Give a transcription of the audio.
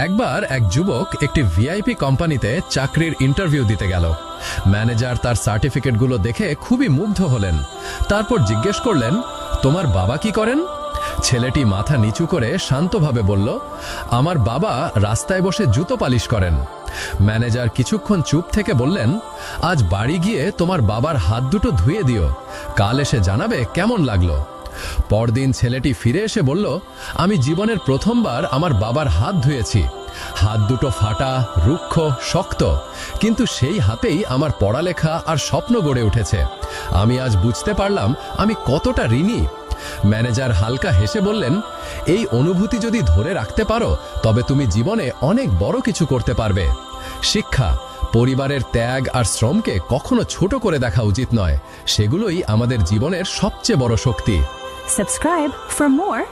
একবার এক যুবক একটি ভিআইপি কোম্পানিতে চাকরির ইন্টারভিউ দিতে গেল। ম্যানেজার তার সার্টিফিকেটগুলো দেখে খুবই মুগ্ধ হলেন। তারপর জিজ্ঞেস করলেন, তোমার বাবা কি করেন? ছেলেটি মাথা নিচু করে শান্তভাবে বলল, আমার বাবা রাস্তায় বসে জুতো পালিশ করেন। ম্যানেজার কিছুক্ষণ চুপ থেকে বললেন, আজ বাড়ি গিয়ে তোমার বাবার হাত দুটো ধুয়ে দিও, কাল এসে জানাবে কেমন লাগলো। পরদিন ছেলেটি ফিরে এসে বলল, আমি জীবনের প্রথমবার আমার বাবার হাত ধুয়েছি। হাত দুটো ফাটা, রুক্ষ, শক্ত, কিন্তু সেই হাতেই আমার পড়ালেখা আর স্বপ্ন গড়ে উঠেছে। আমি আজ বুঝতে পারলাম আমি কতটা ঋণী। ম্যানেজার হালকা হেসে বললেন, এই অনুভূতি যদি ধরে রাখতে পারো তবে তুমি জীবনে অনেক বড় কিছু করতে পারবে। শিক্ষা, পরিবারের ত্যাগ আর শ্রমকে কখনো ছোট করে দেখা উচিত নয়। সেগুলোই আমাদের জীবনের সবচেয়ে বড় শক্তি। Subscribe for more